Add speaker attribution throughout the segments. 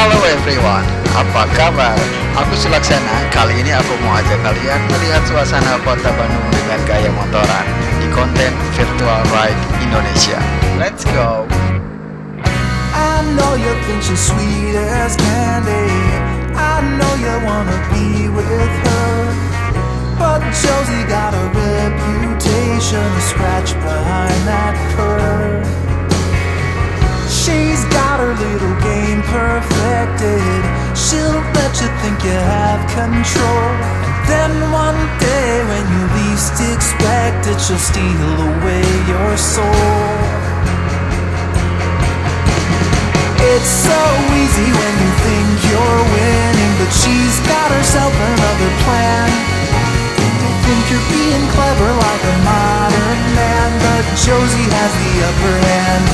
Speaker 1: Halo everyone, apa kabar? Aku Sulaksana. Kali ini aku mau ajak kalian melihat suasana kota Bandung dengan gaya motoran di konten Virtual Ride Indonesia. Let's go!
Speaker 2: I know you think she's sweet as candy. I know you wanna be with her, but Josie got a reputation to scratch behind that curve. She's got her little game perfected. She'll let you think you have control, and then one day when you least expect it, she'll steal away your soul. It's so easy when you think you're winning, but she's got herself another plan. You think you're being clever like a modern man, but Josie has the upper hand.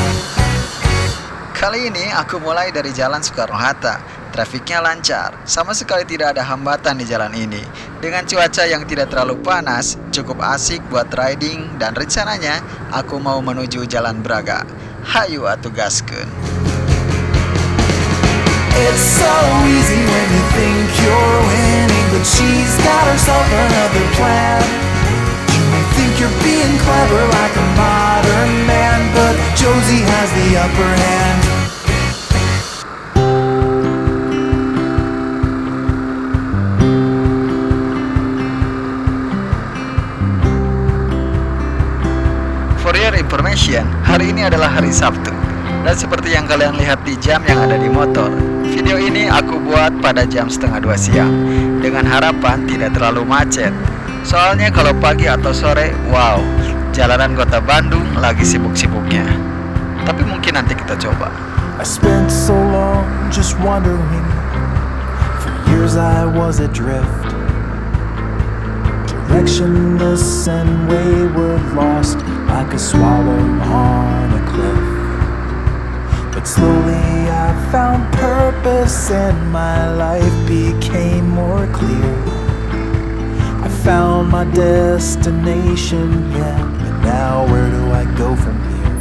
Speaker 1: Kali ini aku mulai dari Jalan Soekarno-Hatta. Trafiknya lancar, sama sekali tidak ada hambatan di jalan ini. Dengan cuaca yang tidak terlalu panas, cukup asik buat riding, dan rencananya aku mau menuju Jalan Braga. Hayu atuh gaskeun.
Speaker 2: It's so easy when you think you're winning, but she's got herself another plan. You think you're being clever like a modern man, but Josie has the upper hand.
Speaker 1: For your information, hari ini adalah hari Sabtu. Dan seperti yang kalian lihat di jam yang ada di motor, video ini aku buat pada jam 1:30 siang dengan harapan tidak terlalu macet. Soalnya kalau pagi atau sore, wow, jalanan kota Bandung lagi sibuk-sibuknya. Tapi mungkin nanti kita coba.
Speaker 2: I spent so long just wondering. For years I was adrift, directionless and wayward, lost like a swallow on a cliff. But slowly I found purpose and my life became more clear. I found my destination, yeah, but now where do I go from here?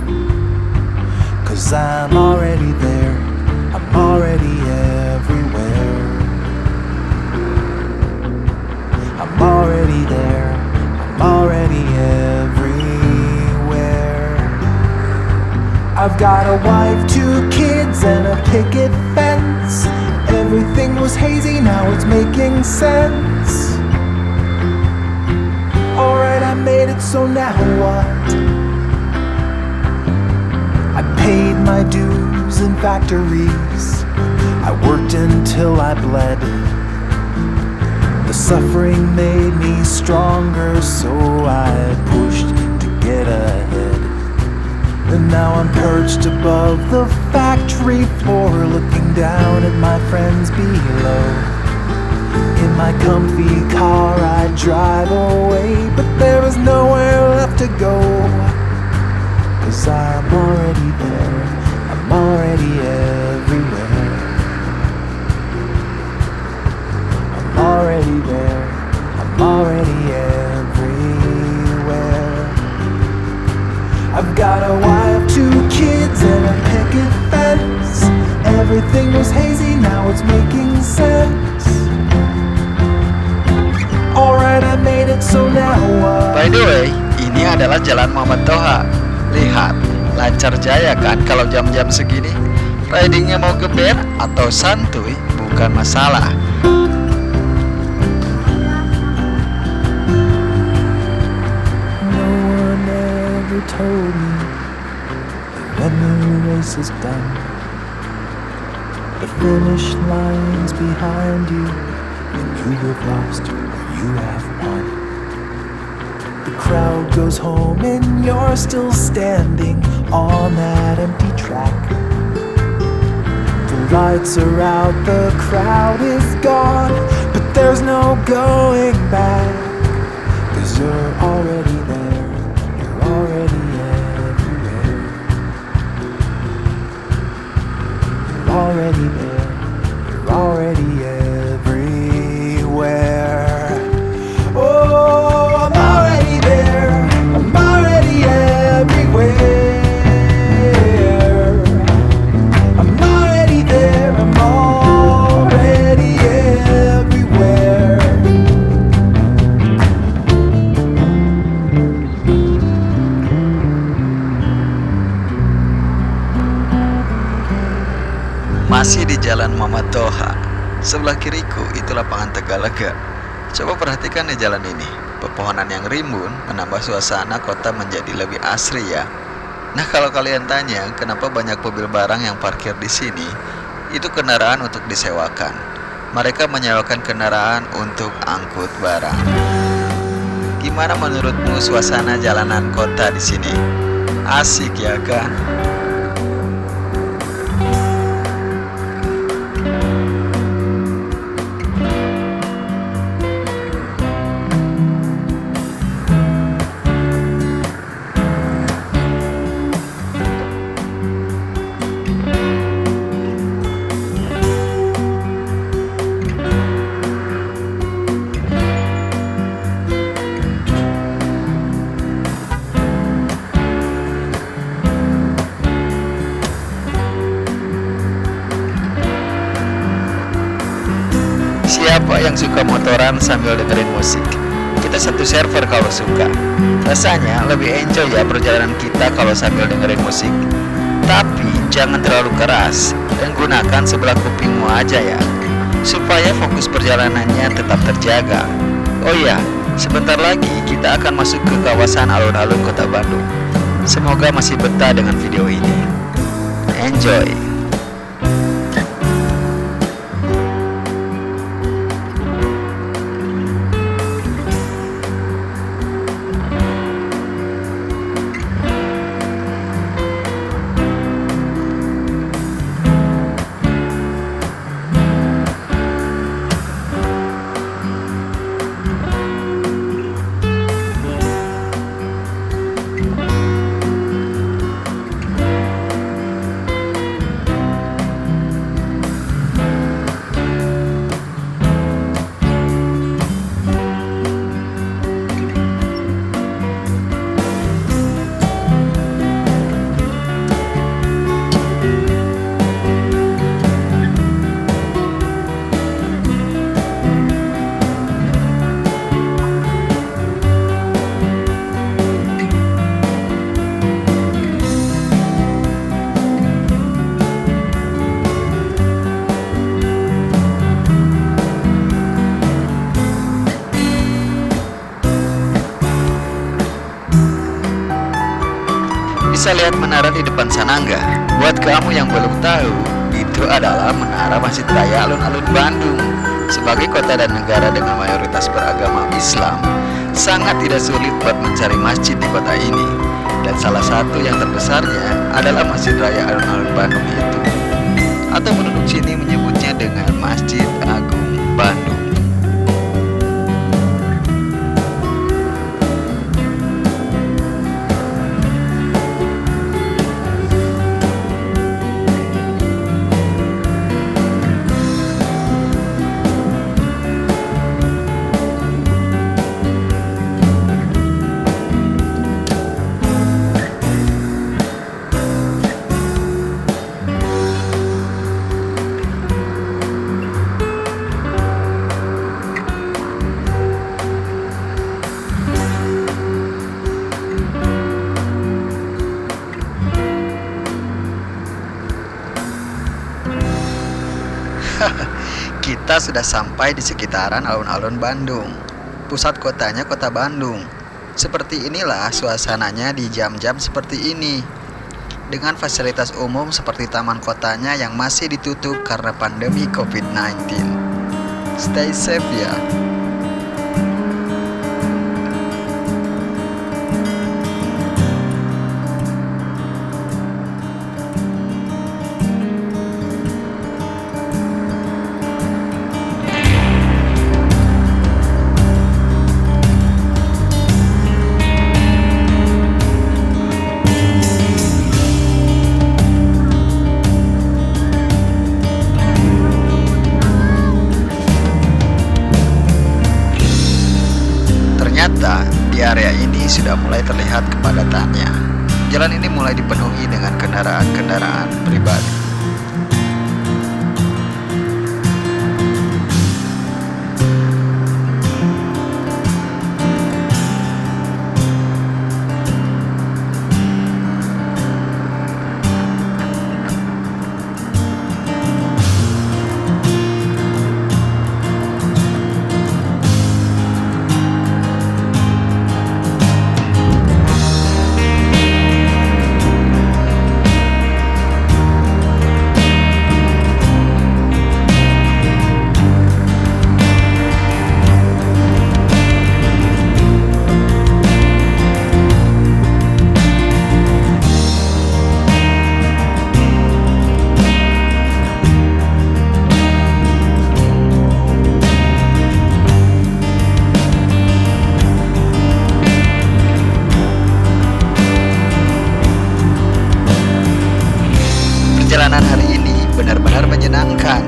Speaker 2: 'Cause I'm already there, I'm already everywhere. I'm already there, I'm already everywhere. I've got a wife, 2 kids, and a picket fence. Everything was hazy, now it's making sense. Alright, I made it, so now what? I paid my dues in factories. I worked until I bled. The suffering made me stronger, so I pushed to get ahead. And now I'm perched above the factory floor, looking down at my friends below. In my comfy car I drive away, but there is nowhere left to go. 'Cause I'm already there, I'm already everywhere. I'm already there, I'm already everywhere. I've got a wife, 2 kids, and a picket fence. Everything was hazy, now it's making sense. Alright, I made it, so now what?
Speaker 1: By the way, ini adalah Jalan Muhammad Toha. Lihat, lancar jaya kan kalau jam-jam segini? Ridingnya mau geber atau santuy bukan masalah.
Speaker 2: No one ever told me that when the race is done, the finish line's behind you, and you have lost or you have won. The crowd goes home and you're still standing on that empty track. The lights are out, the crowd is gone, but there's no going back. 'Cause you're already there, you're already everywhere. You're already there, you're already everywhere. Oh, I'm already there, I'm already everywhere. I'm already there, I'm already
Speaker 1: Masih di Jalan Muhammad Toha. Sebelah kiriku itu lapangan Tegalega. Coba perhatikan di jalan ini. Pepohonan yang rimbun menambah suasana kota menjadi lebih asri ya. Nah, kalau kalian tanya kenapa banyak mobil barang yang parkir di sini, itu kendaraan untuk disewakan. Mereka menyewakan kendaraan untuk angkut barang. Gimana menurutmu suasana jalanan kota di sini? Asik ya kan? Siapa yang suka motoran sambil dengerin musik? Kita satu server kalau suka. Rasanya lebih enjoy ya perjalanan kita kalau sambil dengerin musik. Tapi jangan terlalu keras dan gunakan sebelah kupingmu aja ya, supaya fokus perjalanannya tetap terjaga. Oh iya, sebentar lagi kita akan masuk ke kawasan alun-alun Kota Bandung. Semoga masih betah dengan video ini. Enjoy. Bisa lihat menara di depan sana nggak? Buat kamu yang belum tahu, itu adalah menara Masjid Raya Alun-Alun Bandung. Sebagai kota dan negara dengan mayoritas beragama Islam, sangat tidak sulit buat mencari masjid di kota ini. Dan salah satu yang terbesarnya adalah Masjid Raya Alun-Alun Bandung itu. Atau penduduk sini menyebutnya dengan Masjid Agung Bandung. Kita sudah sampai di sekitaran alun-alun Bandung. Pusat kotanya Kota Bandung. Seperti inilah suasananya di jam-jam seperti ini. Dengan fasilitas umum seperti taman kotanya yang masih ditutup karena pandemi COVID-19. Stay safe ya. Ternyata di area ini sudah mulai terlihat kepadatannya. Jalan ini mulai dipenuhi dengan kendaraan-kendaraan pribadi. perjalanan hari ini benar-benar menyenangkan.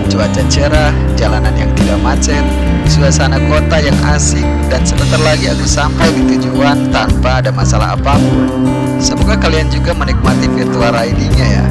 Speaker 1: Cuaca cerah, jalanan yang tidak macet, suasana kota yang asik, dan sebentar lagi aku sampai di tujuan tanpa ada masalah apapun. Semoga kalian juga menikmati virtual riding-nya ya.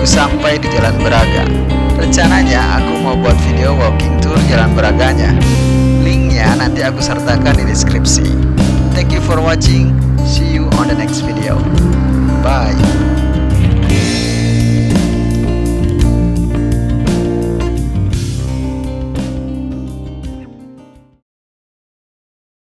Speaker 1: Sampai di Jalan Braga. Rencananya aku mau buat video walking tour Jalan Braganya. Linknya nanti aku sertakan di deskripsi. Thank you for watching. See you on the next video. Bye.